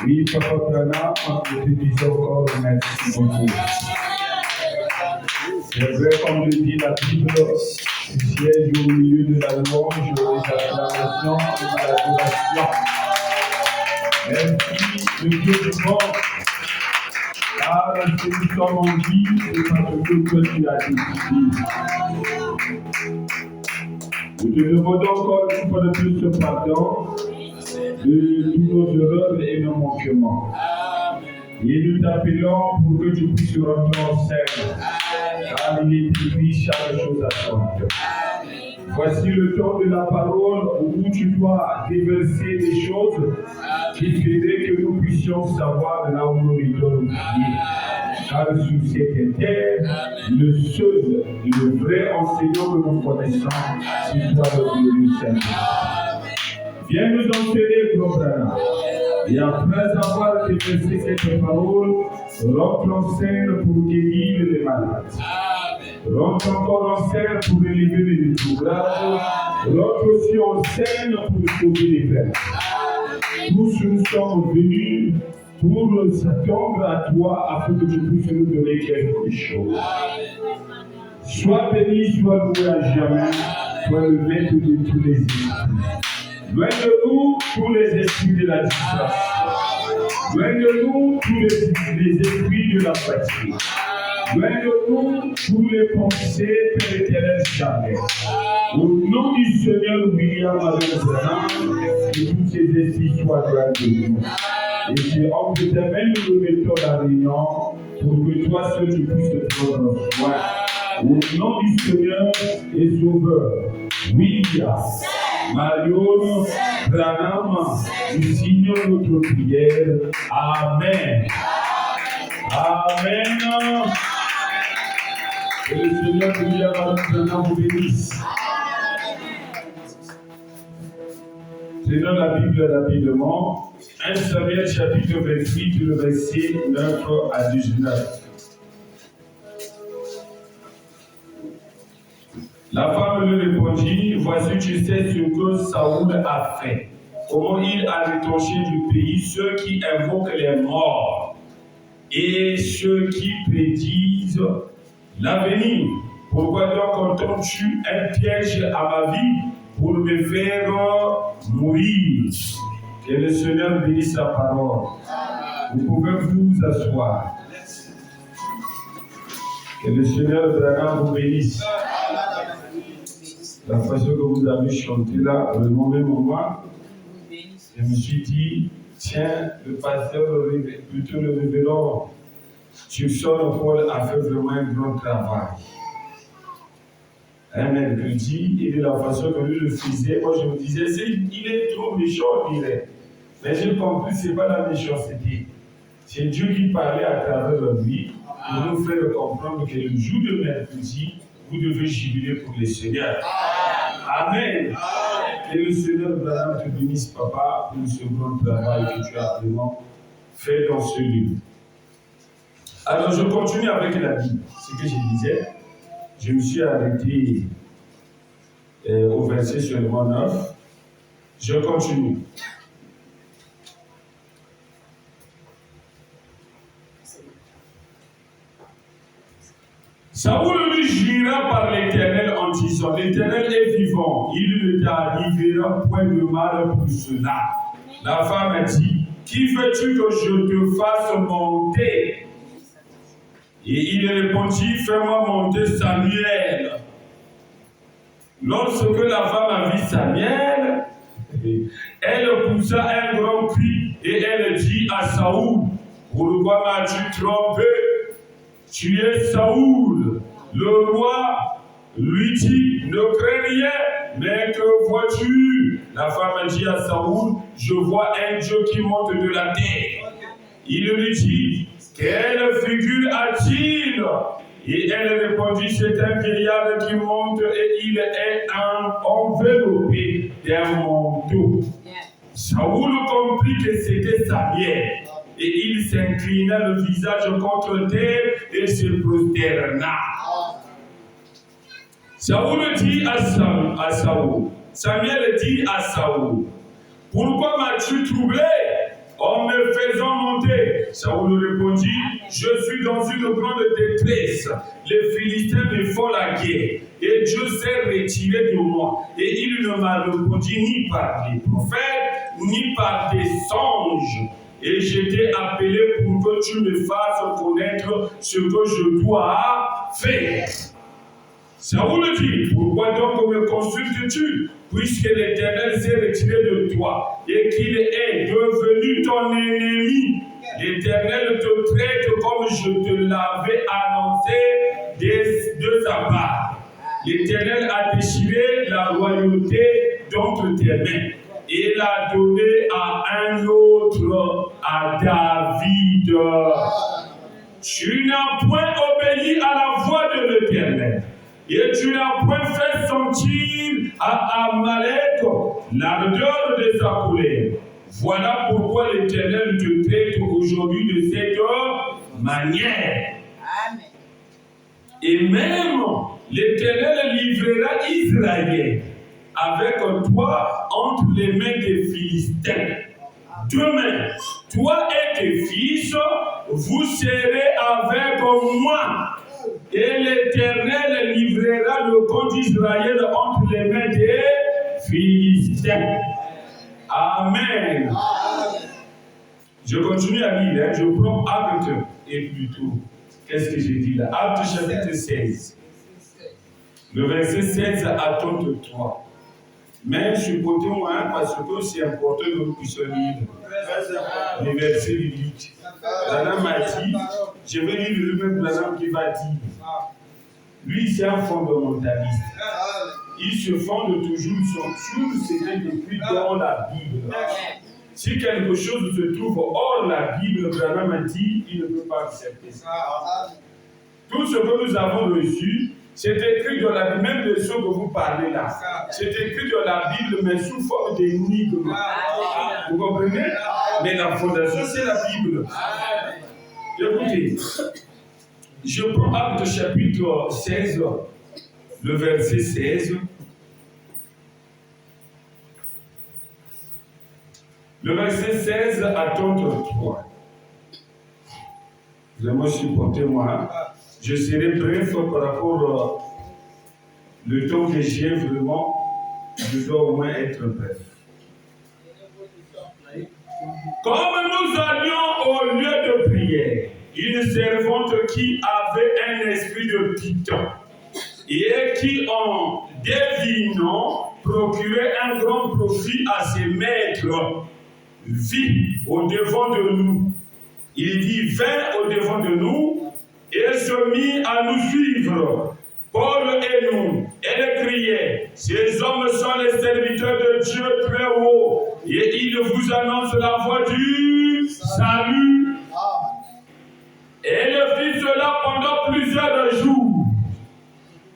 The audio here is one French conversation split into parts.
Oui, Papa Branham, je te dis encore merci beaucoup. C'est vrai, comme le dit la Bible, tu sièges au milieu de la louange, des acclamations et de l'adoration. Merci, le Dieu du monde, car si nous sommes en vie, c'est parce que tu as décidé. Nous te demandons encore une fois de plus pardon de tous nos erreurs et nos manquements. Et nous t'appelons pour que tu puisses rentrer en scène, car il est écrit chaque chose à son temps. Voici le temps de la parole où tu dois déverser des choses qui feraient que nous puissions savoir là où nous devons prier. Car sur cette terre, le seul et le vrai enseignant que nous connaissons, c'est toi le glorieux Seigneur. Viens nous enseigner, frère. Et après avoir déversé cette parole, rentre en scène pour guérir les malades. Rentre encore en scène pour élever les décourages. Rentre aussi en scène pour sauver les peines. Tous nous sommes venus pour s'attendre à toi afin que tu puisses nous donner quelque chose. Sois béni, sois loué à jamais, sois le maître de tous les esprits. Loin de nous tous les esprits de la distraction. Loin de nous tous les esprits de la fatigue. Loin de nous tous les pensées de l'éternel jamais. Au nom du Seigneur William Abraham, que tous ces esprits soient loin de nous. Et c'est entre tes mains nous mettons la réunion pour que toi seul tu puisses te prendre soin. Au nom du Seigneur et Sauveur, William, Marion, Branham, nous signons notre prière. Amen. Amen. Que le Seigneur William Branham vous bénisse. C'est dans la Bible rapidement. 1 Samuel chapitre 28, le verset 9 à 19. La femme lui répondit, voici tu sais ce que Saoul a fait, comment il a retranché du pays ceux qui invoquent les morts et ceux qui prédisent l'avenir. Pourquoi donc entends-tu un piège à ma vie pour me faire mourir? Que le Seigneur bénisse la parole. Vous pouvez vous asseoir. Que le Seigneur Branham vous bénisse. La façon que vous avez chanté là, au mauvais moment, je me suis dit, tiens, le pasteur, plutôt le révérend, tu sors Paul a fait vraiment un grand travail. Un mercredi, et de la façon que lui le faisait, moi je me disais, il est trop méchant, il est. Mais j'ai compris, ce n'est pas la méchanceté. C'est Dieu qui parlait à travers lui pour nous faire comprendre que le jour de mercredi, vous devez jubiler pour le Seigneur. Amen. Que le Seigneur Branham te bénisse, papa, pour ce grand travail que tu as vraiment fait dans ce livre. Alors, je continue avec la Bible. Ce que je disais, je me suis arrêté au verset seulement 9. Je continue. Saoul lui jura par l'Éternel en disant, l'Éternel est vivant, il ne t'arrivera point de mal pour cela. La femme a dit, qui veux-tu que je te fasse monter? Et il répondit, fais-moi monter Samuel. Lorsque la femme a vu Samuel, elle poussa un grand cri et elle dit à Saoul, pourquoi m'as-tu trompé? Tu es Saoul. Le roi lui dit, ne crains rien, mais que vois-tu? La femme a dit à Saoul, je vois un Dieu qui monte de la terre. Il lui dit, quelle figure a-t-il? Et elle répondit, c'est un vieillard qui monte et il est enveloppé d'un manteau. Saoul comprit que c'était Samuel. Et il s'inclina le visage contre terre et se prosterna. Samuel dit à Saoul, pourquoi m'as-tu troublé en me faisant monter? Saoul répondit, je suis dans une grande détresse. Les Philistins me font la guerre et Dieu s'est retiré de moi. Et il ne m'a répondu ni par les prophètes, ni par des songes. Et je t'ai appelé pour que tu me fasses connaître ce que je dois faire. Saoul dit, pourquoi donc me consultes-tu, puisque l'Éternel s'est retiré de toi et qu'il est devenu ton ennemi? L'Éternel te traite comme je te l'avais annoncé de sa part. L'Éternel a déchiré la royauté d'entre tes mains et l'a donné à un autre, à David. Tu n'as point obéi à la voix de l'Éternel. Et tu n'as point fait sentir à Amalek l'ardeur de sa colère. Voilà pourquoi l'Éternel te traite aujourd'hui de cette manière. Amen. Et même l'Éternel livrera Israël avec toi entre les mains des Philistins. Demain, toi et tes fils, vous serez avec moi. Et l'Éternel livrera le camp d'Israël entre les mains des Philistins. Amen. Je continue à lire, je prends Acte et plutôt, qu'est-ce que j'ai dit là? Acte chapitre 16. Le verset 16 à 33. Mais supportez-moi parce que c'est important que nous puissions lire les versets bibliques. Branham m'a dit, je vais lire le même Branham qui va dire. Lui, c'est un fondamentaliste. Il se fonde toujours sur ce qui est écrit dans la Bible. Si quelque chose se trouve hors la Bible, Branham a dit, il ne peut pas accepter ça. Tout ce que nous avons reçu, c'est écrit dans la Bible, même de ce que vous parlez là. C'est écrit dans la Bible, mais sous forme d'énigme. Vous comprenez? Mais la fondation, c'est la Bible. Écoutez, je prends Acte chapitre 16, le verset 16. Le verset 16 à 33. Vraiment, supportez-moi. Je serai bref par rapport au temps que j'ai vraiment. Je dois au moins être bref. Comme nous allions au lieu de prière, une servante qui avait un esprit de python et qui, en devinant, procurait un grand profit à ses maîtres, vit au devant de nous. Il dit, vint au devant de nous et se mit à nous suivre. Paul et nous, elle criait, ces hommes sont les serviteurs de Dieu très haut et ils vous annoncent la voie du salut. cela pendant plusieurs jours.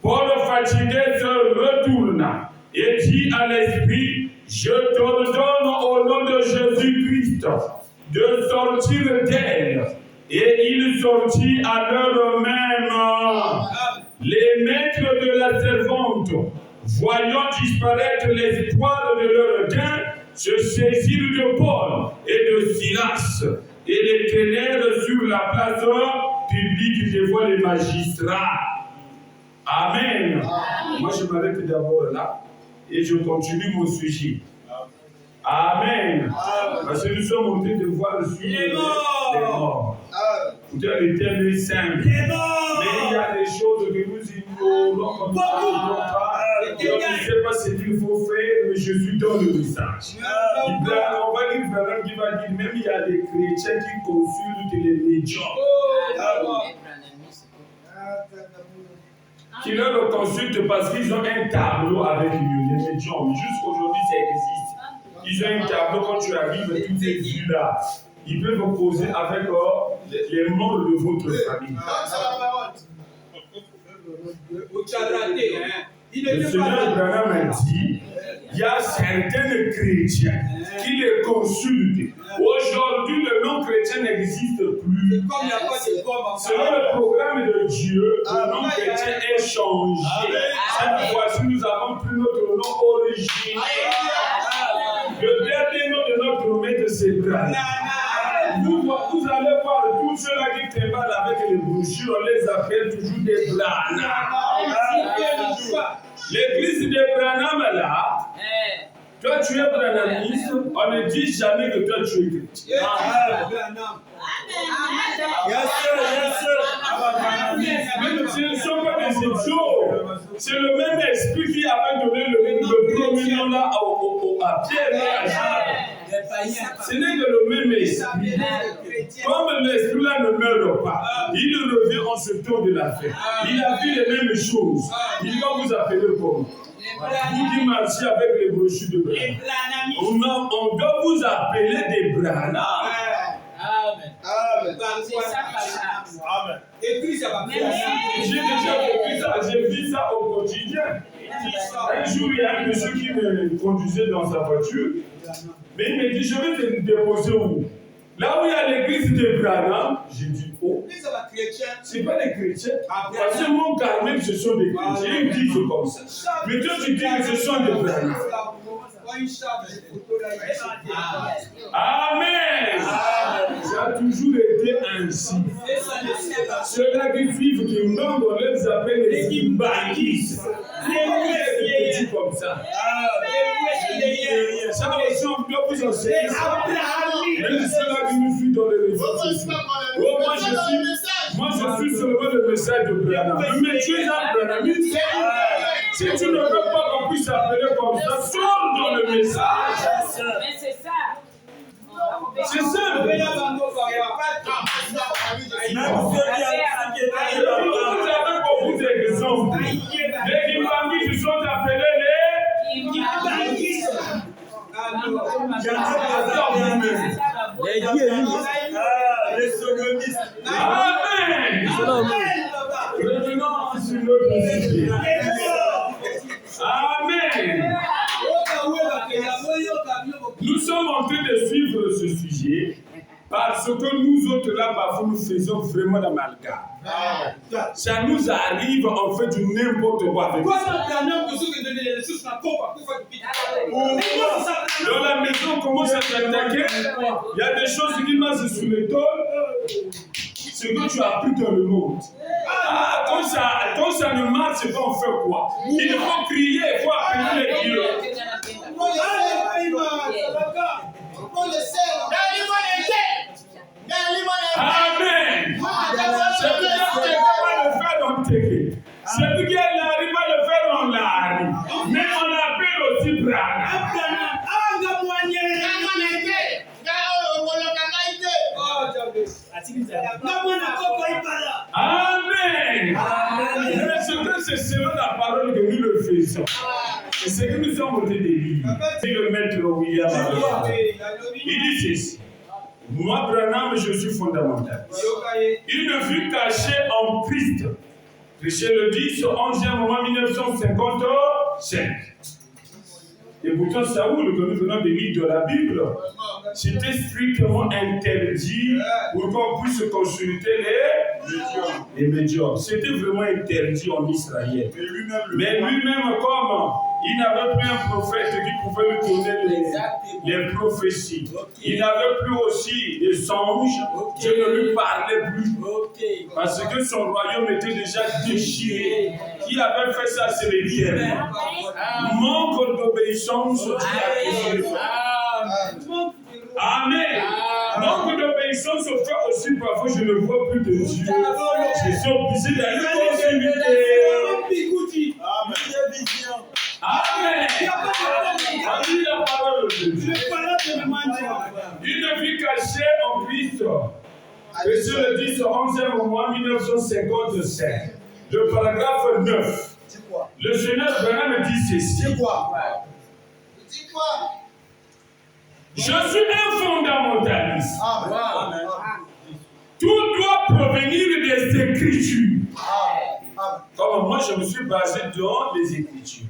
Paul fatigué se retourna et dit à l'esprit, je t'ordonne au nom de Jésus-Christ de sortir d'elle. Et il sortit à l'heure même. Les maîtres de la servante, voyant disparaître l'espoir de leur gain, se saisirent de Paul et de Silas et les traînèrent sur la place publique devant les magistrats. Amen. Moi, je m'arrête d'abord là et je continue mon sujet. Amen. Parce que nous sommes en train de voir sur les morts. Peut-être le thème est simple. Mais il y a des choses que nous ignorons comme ça. Je ne sais pas ce qu'il faut faire, mais je suis dans le message. On va dire Frère qui va dire, même il y a des chrétiens qui consultent les médiums. Qui leur consultent parce qu'ils ont un tableau avec les médiums. Jusqu'aujourd'hui, ça existe. Ils ont un tableau, quand tu arrives, toutes ces villes-là, ils peuvent vous poser avec les membres de votre famille. Le Seigneur Branham a dit, il y a certains chrétiens qui les consultent. Aujourd'hui, le non-chrétien n'existe plus. Selon le programme de Dieu, le non-chrétien est changé. Cette fois-ci, nous avons pris notre nom originel. Le dernier nom de notre maître, c'est Branham. Vous allez voir tous ceux-là qui travaillent avec les brochures, on les appelle toujours des Branham. L'église de Branham là, toi tu es branhamiste, on ne dit jamais que toi tu es chrétien. Ce ne sont pas des idiots. C'est le même esprit qui avait donné le premier nom là à Pierre et à Jacques. Ce n'est que le même esprit. Comme l'esprit là ne meurt pas, il revient en ce temps de la fête. Il a vu les mêmes choses. Il va vous appeler comment? Vous qui marchez avec les brochures de Branham. On doit vous appeler des Branham. Amen. Amen. J'ai déjà vécu ça, j'ai vu ça au quotidien. Un jour, il y a un monsieur qui me conduisait dans sa voiture, mais il me dit, je vais te déposer où? Là où il y a l'église de Branham, j'ai dit, oh, c'est pas des chrétiens. Parce que mon Carmel, ce sont des chrétiens. Ils disent comme ça. Mais toi, tu dis que ce sont des Branham. Amen. Ça a toujours été ainsi. Ceux-là qui vivent, qui meurent, on les appelle les Imbanguistes. Les petits comme ça. Ça aussi, on peut vous enseigner ça. Même ceux-là qui nous suivent dans les réseaux sociaux. Moi, je suis seulement le message de Branham. Mais tu es un Branhamiste. Si tu ne veux pas qu'on puisse appeler comme ça, sors dans le message. Mais c'est ça. C'est ça. Vous avez beaucoup d'exemples. Les Kimbanguis qui sont appelés les les sogomistes. Amen. Revenons sur notre sujet. Amen. Nous sommes en train de suivre ce sujet parce que nous autres là, parfois, nous faisons vraiment l'amalgame. Ça nous arrive en fait du n'importe quoi avec ça. Dans la maison, on commence à s'attaquer. Il y a des choses qui marchent sur le dos. Ce que tu as appris dans le monde. Quand ça ne marche pas, on fait quoi? Il faut crier, il faut appeler Dieu. Amen. C'est lui qui va le faire dans Téké. C'est lui qui arrive à le faire dans l'Ari. Mais on l'appelle aussi Branham. Amen. C'est selon la parole que nous le faisons. Et c'est que nous sommes en train de lire. C'est le maître William. Il dit ceci. Moi, Branham, je suis fondamentaliste. Une vue cachée en Christ. Richet le dit, ce 11e mois 1955. Et pourtant, Saoul, que nous venons de lire de la Bible, c'était strictement interdit pour qu'on puisse consulter les médiums. C'était vraiment interdit en Israël. Mais lui-même, comme il n'avait plus un prophète qui pouvait lui donner les prophéties, il n'avait plus aussi des anges, Dieu ne lui parlait plus. Parce que son royaume était déjà déchiré. Qui avait fait ça, c'est les guerres. Manque d'obéissance. Amen. Manque d'obéissance fait aussi parfois je ne vois plus de Dieu. Je suis obligé d'aller consulter. Amen. Amen. La parole de Dieu. Une vie cachée en Christ. Verset le 10 au 11e mois 1955. Le paragraphe 9. Le Seigneur Branham dit ceci. Je suis un fondamentaliste. Tout doit provenir des Écritures. Comme moi, je me suis basé dans les Écritures.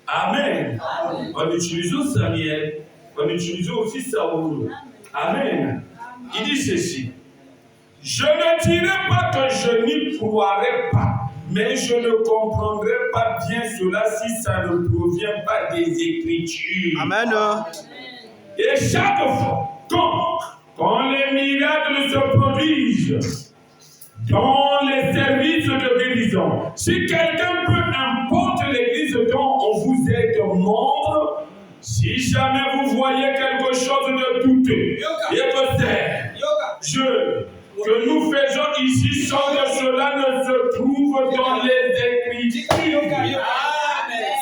Amen. En utilisant Samuel, en utilisant aussi Saoul. Amen. Il dit ceci. Je ne dirai pas que je n'y croirai pas, mais je ne comprendrai pas bien cela si ça ne provient pas des Écritures. Amen. Et chaque fois, quand les miracles se produisent dans les services de guérison, si quelqu'un, peu importe l'église dont on vous est membre, si jamais vous voyez quelque chose de douteux, que nous faisons ici sans que cela ne se trouve dans les Écritures.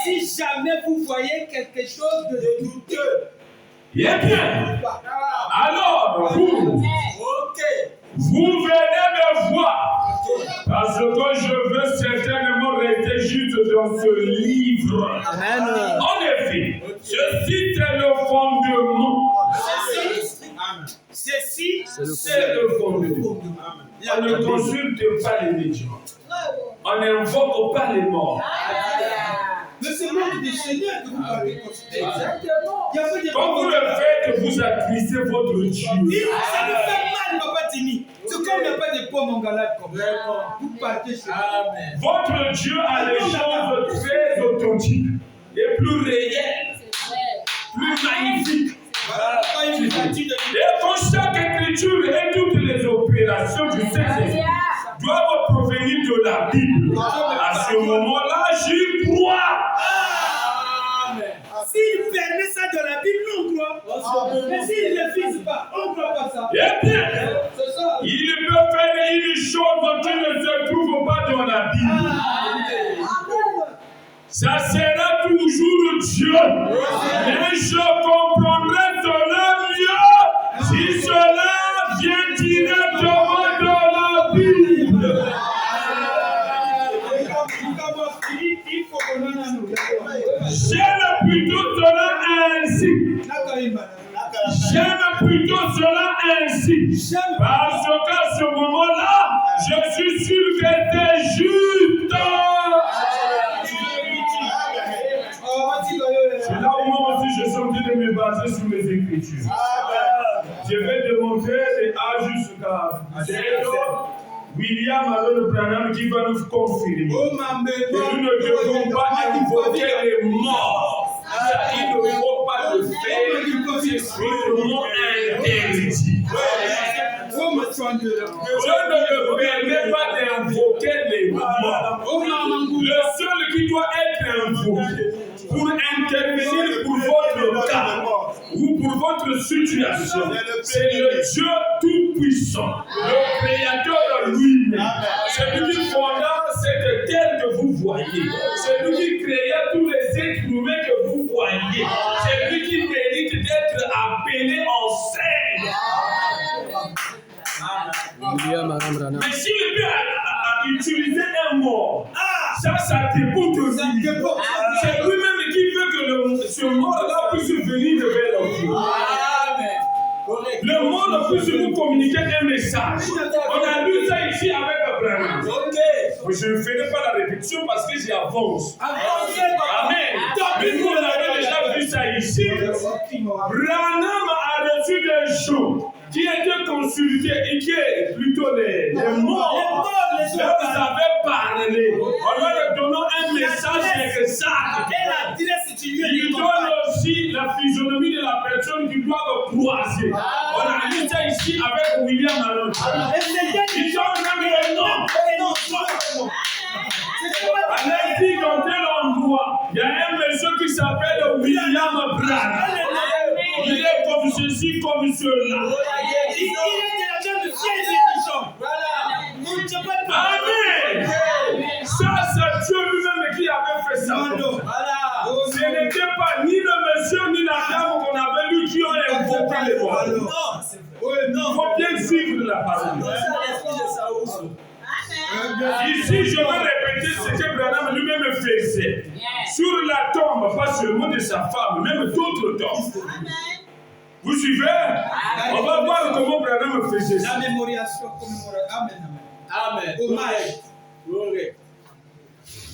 Si jamais vous voyez quelque chose de douteux, eh bien, alors vous venez me voir, parce que je veux certainement rester juste dans ce livre. Amen. En effet, ceci c'est le fondement. ceci, C'est le fondement. On ne consulte pas les médiums. On n'invoque pas les morts. mais c'est même des seigneurs que vous avez consulté. Exactement. Quand vous le faites, vous attristez votre Dieu. Ça nous fait mal, Papa Tini. C'est comme il n'y a pas de pommes en galade comme ça. Vous partez chez vous. Votre Dieu a des choses très authentiques et plus réelles, plus magnifiques. Et quand chaque écriture et toutes les opérations du Saint-Esprit doivent provenir de la Bible, à ce moment-là, j'y crois. S'il permet ça dans la Bible, on croit. Mais s'il ne le fixe pas, on ne croit pas ça. Eh bien, il peut faire une chose qui ne se trouve pas dans la Bible. Ça sera toujours Dieu. Mais je comprendrai cela mieux si cela vient directement dans la Bible. J'aime plutôt cela ainsi. J'aime plutôt cela ainsi. Parce qu'à ce moment-là, je suis sûr que c'est juste. C'est là où moi aussi je suis en train de me baser sur les Écritures. Je vais démontrer de A jusqu'à Z. William Allen Branham qui va nous confirmer que nous ne devons pas invoquer les morts. Il ne faut pas le faire, c'est strictement interdit. Je ne le permets pas d'invoquer les morts. Le seul qui doit être invoqué pour intervenir pour votre cas ou pour votre situation, c'est le Dieu Tout-Puissant, le Créateur lui-même. C'est lui qui fonda cette terre que vous voyez. C'est lui qui créa tous les êtres humains que vous voyez. C'est lui qui mérite d'être appelé en scène. Mais s'il peut utiliser un mort, ça déboute aussi. C'est lui-même qui veut que ce mort-là puisse venir vers vous. Le monde puisse vous communiquer un message. On a lu ça ici avec Abraham. Je ne ferai pas la répétition parce que j'y avance. Amen. Mais nous, on avait déjà vu ça ici. Branham a reçu des gens qui étaient consultés et qui est plutôt les morts. Là, vous avez parlé. On leur donnant un message exact. Il donne aussi la physionomie de la personne qui doit croiser. On a vu ça ici avec William Allen. Ils ont même le nom. À l'indique dans tel endroit, il y a un monsieur qui s'appelle William Branham. Il est comme ceci, comme cela. Amen. Ça, c'est Dieu lui-même qui avait fait ça. Ce n'était pas ni le monsieur ni la dame qu'on avait lu qui ont invoqué les voix. Il faut bien suivre la parole. Ici, je vais répéter ce que Branham lui-même faisait. Sur la tombe, pas seulement de sa femme, même d'autres tombes. Vous suivez? On va voir comment Branham faisait ça. La mémorisation, Amen. Amen.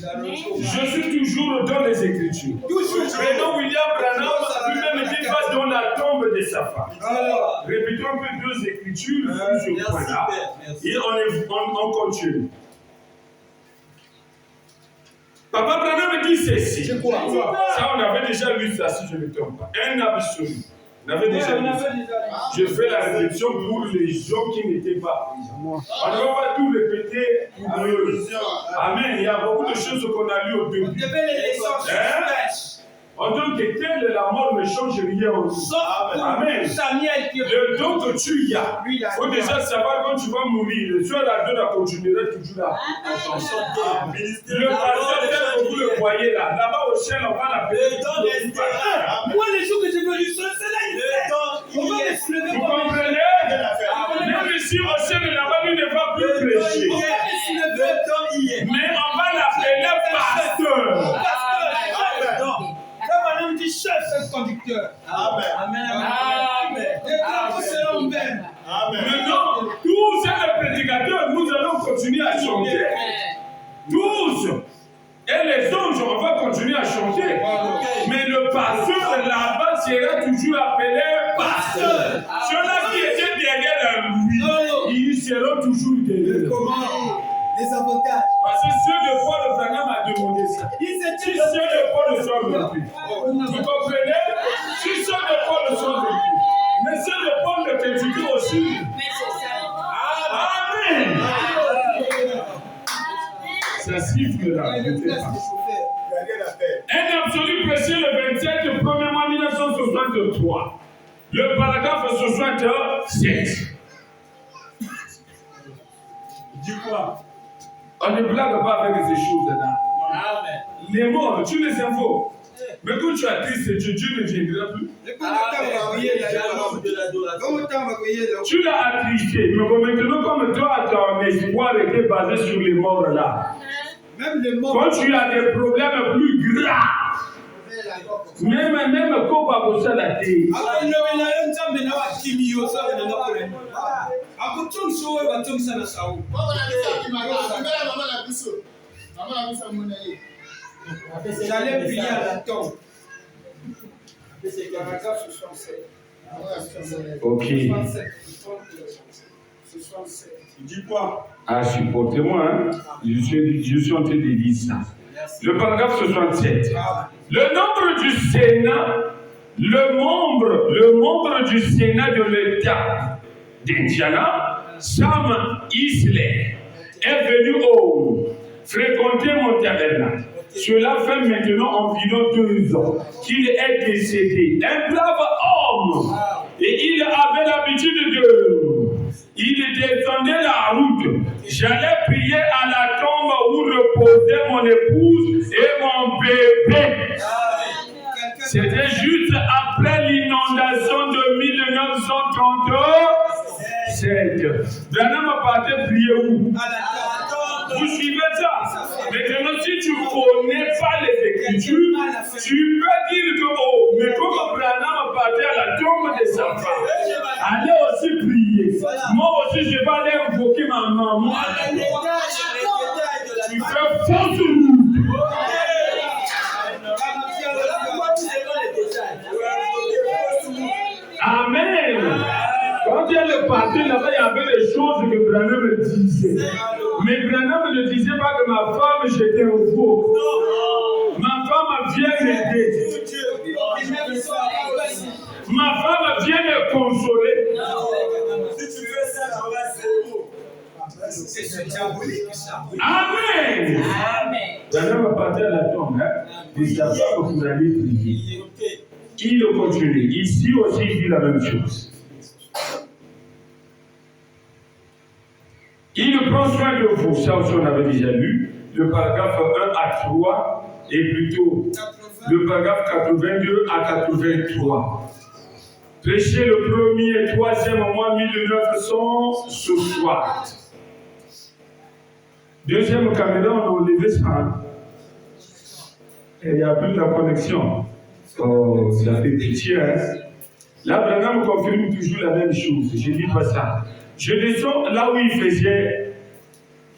Je suis toujours dans les Écritures. Maintenant, William Branham lui-même était pas dans la tombe de sa femme. Répétons un peu deux Écritures sur ce point-là. Et on continue. Papa Branham dit ceci. Ça, on avait déjà lu ça, si je ne me trompe pas. Un absolu. On avait déjà lu ça. Je fais la répétition pour les gens qui n'étaient pas présents. On ne va pas tout répéter pour eux. Amen. Il y a beaucoup de choses qu'on a lues au début. En tant que tel, la mort ne change rien en nous. Amen. Le don que tu as, il faut déjà savoir quand tu vas mourir. Le soir, la donne continuera toujours là. Le pasteur, tel que vous le voyez là, là-bas au ciel, on va l'appeler. Moi, les jours que j'ai venu sur c'est là, il est. Vous comprenez? Même si au ciel, là-bas, lui ne va plus prêcher. Mais on va l'appeler pasteur. Madame dit chef, c'est conducteur. Amen. Maintenant, tous les prédicateurs, nous allons continuer à chanter. Tous. Et les anges, on va continuer à chanter. Mais le pasteur là-bas sera toujours appelé pasteur. Ceux-là qui étaient derrière lui, ils seront toujours derrière lui. Les avocats. Parce que ceux de Paul Branham a demandé ça. Si ceux de Paul sont repris. Vous comprenez? Si ceux de Paul sont repris. Mais ceux de Paul le critiquent aussi. Amen. Ça siffle là. Un absolu précieux le 27 1er mois 1963. Le paragraphe 67. Dis quoi? On ne blague pas avec ces choses-là. Les morts, tu les infos. Mais quand tu as triste, Dieu ne viendra plus. Tu l'as attristé. Mais maintenant, comme toi, ton espoir était basé sur les morts là. Quand tu as des problèmes plus graves, même quand on va la terre. J'allais prier à la tombe. Ok. Dis quoi? Ah, supportez-moi, hein. Je suis en train de dire ça. Le paragraphe 67. Le nombre du Sénat, le membre du Sénat de l'État d'Indiana, Sam Isler, est venu fréquenter mon tabernacle. Cela fait maintenant environ 2 ans qu'il est décédé. Un brave homme. Et il avait l'habitude de... Il descendait la route. J'allais prier à la tombe où reposait mon épouse et mon bébé. C'était juste après l'inondation de 1937. Branham partait prier où? Vous suivez ça? Maintenant, si tu ne connais pas les Écritures, tu peux dire que, mais comme Branham partir à la tombe de sa femme. Allez aussi prier. Moi aussi, je vais aller invoquer ma maman. Tu fais fausse route. Amen. Quand il y a le parti là-bas, il y avait des choses que Branham me disait. Mais Branham ne disait pas que ma femme, j'étais un faux. Ma femme vient m'aider. Ma femme vient me consoler. Si tu fais ça, tu auras zéro. C'est diabolique ça. Amen. Branham va partir à la tombe de sa femme pour aller prier. Il continue. Ici aussi, il dit la même chose. Il prend soin de vous. Ça aussi, on avait déjà lu. Le paragraphe 1 à 3 et plutôt le paragraphe 82 à 83. Prêchez le 1er et 3e mois 1960. Deuxième caméra, on a enlevé ça. Et il n'y a plus de la connexion. Oh, ça fait pitié, hein? Là, Branham confirme toujours la même chose. Je ne dis pas ça. Je descends là où il faisait,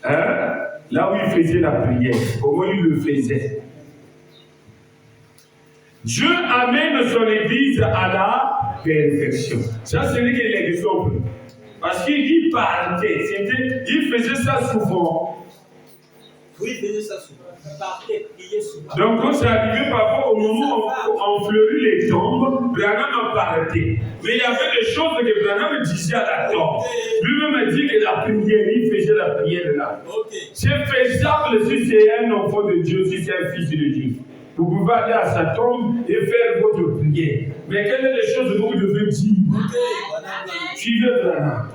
là où il faisait la prière, comment il le faisait. Dieu amène son église à la perfection. Ça, ce n'est que l'exemple. Parce qu'il dit partez. Il faisait ça souvent. Oui, il faisait ça souvent. Partez, priez souvent. Donc, quand c'est arrivé parfois au moment où on fleurit les tombes, Branham a parté. Mais il y avait des choses que Branham disait à la tombe. Lui-même a dit que la prière, il faisait la prière là. C'est faisable si c'est un enfant de Dieu, si c'est un fils de Dieu. Vous pouvez aller à sa tombe et faire votre prière. Mais quelles sont les choses que vous devez dire? Suivez Branham.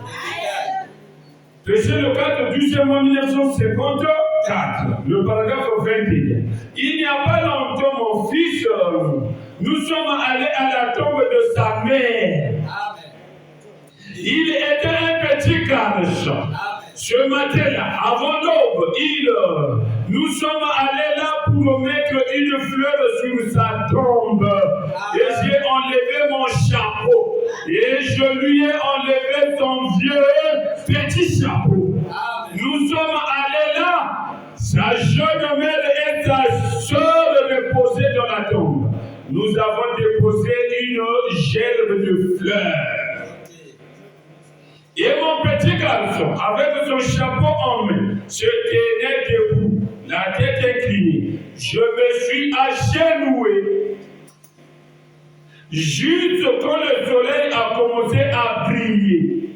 C'est le 4 du 12e mois 1954, le paragraphe 21. Il n'y a pas longtemps, mon fils, nous sommes allés à la tombe de sa mère. Il était un petit garçon. Ce matin-là, avant l'aube, nous sommes allés là pour mettre une fleur sur sa tombe. Et j'ai enlevé mon chapeau. Et je lui ai enlevé son vieux petit chapeau. Nous sommes allés là. Sa jeune mère et sa soeur reposaient dans la tombe. Nous avons déposé une gerbe de fleurs. Et mon petit garçon, avec son chapeau en main, se tenait debout, la tête inclinée. Je me suis agenouillé. Juste quand le soleil a commencé à briller,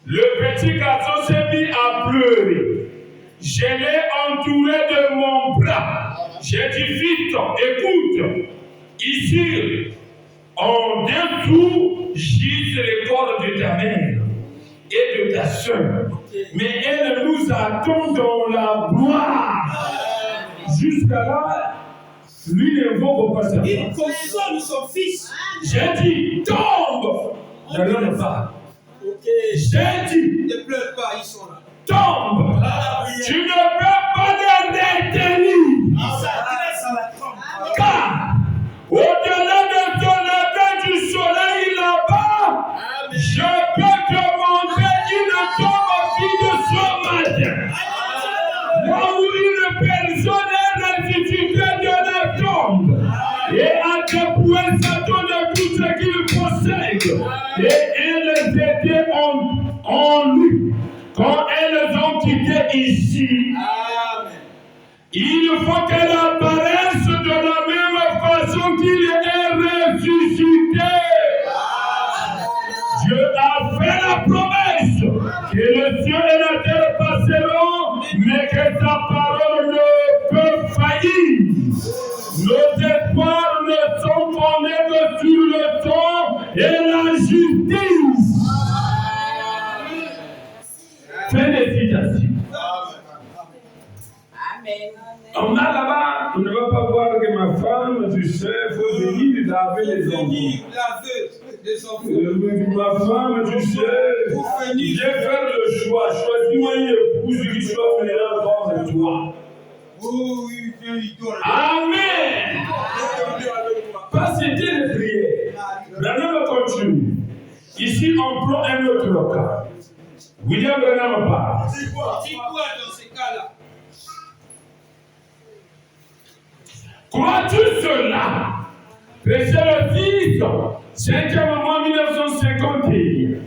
le petit garçon s'est mis à pleurer. Je l'ai entouré de mon bras. J'ai dit, vite, écoute, ici, en dessous, gisent les corps de ta mère et de ta soeur. Mais elle nous attend dans la gloire. Jusqu'à là, lui n'invoque pas sa femme. Il console son fils. J'ai dit, tombe. Je ne pas. J'ai dit, ne pleure pas, ils sont là. Tombe. Tu ne peux pas les retenir. Car, au-delà de ton lever du soleil là-bas, je peux te montrer une tombe vide ce matin. Là où une personne est ressuscitée de la tombe. Et à dépouiller Satan de tout ce qu'il possède. Et elles étaient en lui. Quand elles ont quitté ici, il faut qu'elles apparaissent de la même façon qu'il est ressuscité. Dieu a fait la promesse que le ciel et la terre passeront, mais que sa parole ne peut faillir. Nos espoirs ne sont fondés que sur le sang et la justice. Fin des citations. On a là-bas, on ne va pas voir que ma femme, tu sais, il faut venir laver les enfants. Ma femme, tu sais, j'ai fait le choix. Choisis-moi une épouse qui soit meilleure de toi. Amen. Pas c'était les prières. Branham continue. Ici, on prend un autre cas. William Branham parle. Dis quoi dans ces cas-là? Crois-tu cela? Verset le 6, 5e mois 1951,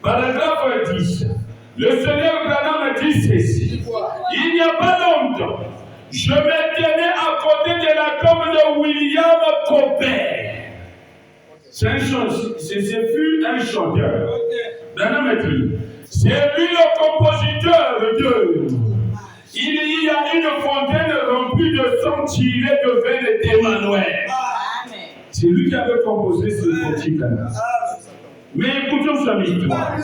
paragraphe 10. Le Seigneur Branham dit ceci. Il n'y a pas longtemps, je me tenais à côté de la tombe de William Cowper. Ce fut un chanteur. Branham dit, c'est lui le compositeur de. Il y a une fontaine remplie de sang tiré de veine d'Emmanuel. C'est lui qui avait composé ce petit canal. Mais écoutons son histoire.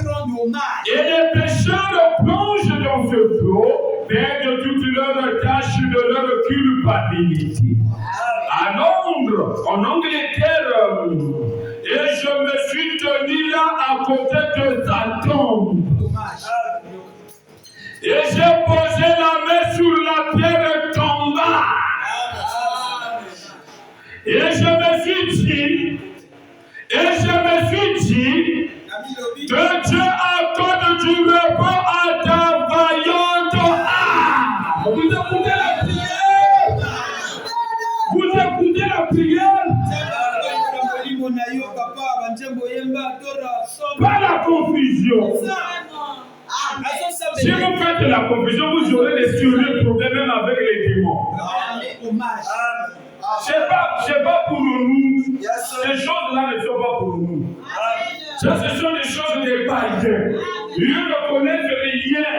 Et les pécheurs plongent dans ce flot, perdent toutes leurs tâches de leur culpabilité. À Londres, en Angleterre, et je me suis tenu là à côté de sa tombe. Et j'ai posé la main sur la pierre tomba. Et je me suis dit, que Dieu accorde du repos à ta vaillante âme. Vous écoutez la prière? Vous écoutez la prière? Pas la confusion. Si vous faites de la confusion, vous aurez des sérieux problèmes même avec les démons. C'est pas pour nous. Ces choses-là ne sont pas pour nous. Ça, ce sont des choses des païens. Ils ne connaissent rien.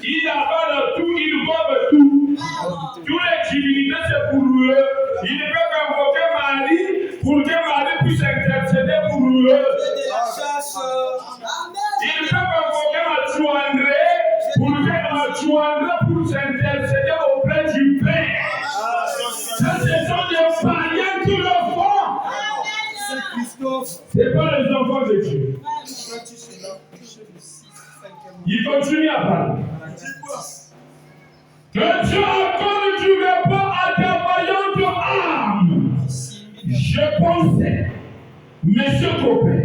Ils avalent tout, ils boivent tout. Tous les divinités, c'est pour eux. Ils peuvent invoquer Marie pour que Marie puisse intercéder pour eux. Ils peuvent invoquer Mathieu André pour que Mathieu André puisse intercéder auprès du Père. Ça, ce sont des païens qui le font. Ce n'est pas les enfants de Dieu. Il continue à parler. Que Dieu accorde du repos à ta vaillante âme. Je pensais, Monsieur Cowper,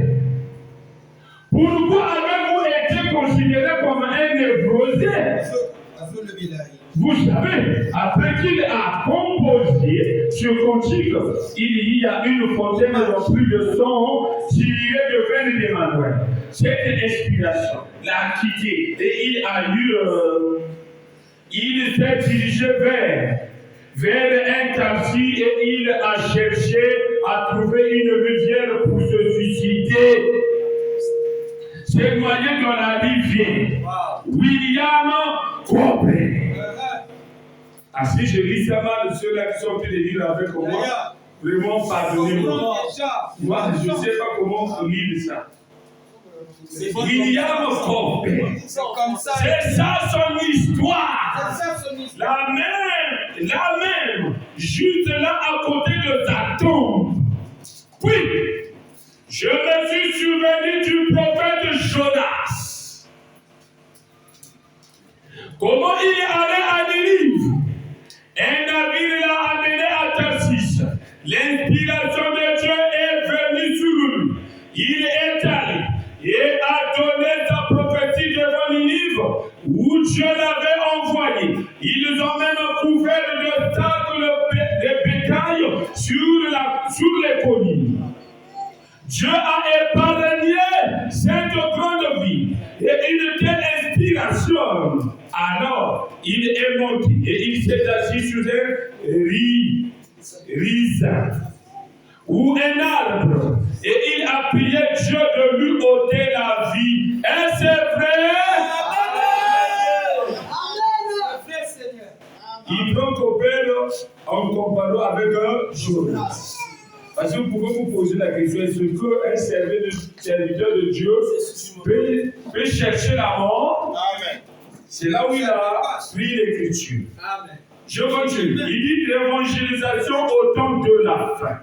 pourquoi avez-vous été considéré comme un névrosé? Vous savez, après qu'il a composé ce cantique, il y a une fontaine remplie de sang tiré de veine d'Emmanuel. Cette inspiration l'a quitté et il s'est dirigé vers un taxi et il a cherché à trouver une rivière pour se suicider. C'est noyé dans la rivière. William Cowper. Ah, si je lis ça mal, ceux-là qui sont venus de lire avec moi, vraiment pardonnez-moi. Moi, je ne sais pas comment lire ça. William Cowper. C'est ça son histoire. La même, juste là à côté de ta tombe. Puis, je me suis souvenu du prophète Jonas. Comment il est allé à Ninive. Un navire l'a amené à Tarsis. L'inspiration de Dieu est venue sur lui. Il est allé et a donné sa prophétie devant Ninive, où Dieu l'avait envoyé. Ils ont même couvert de sacs de bétail sur les collines. Dieu a épargné cette grande ville et une telle inspiration. Alors, il est monté et il s'est assis sur un raisin ou un arbre et il a prié Dieu de lui ôter la vie. Est-ce vrai? Amen. Il prend Cowper en comparant avec un Jonas. Parce que vous pouvez vous poser la question, est-ce qu'un serviteur de Dieu peut chercher la mort? Amen. C'est là où il a pris l'écriture. Je continue. Il dit l'évangélisation au temps de la fin.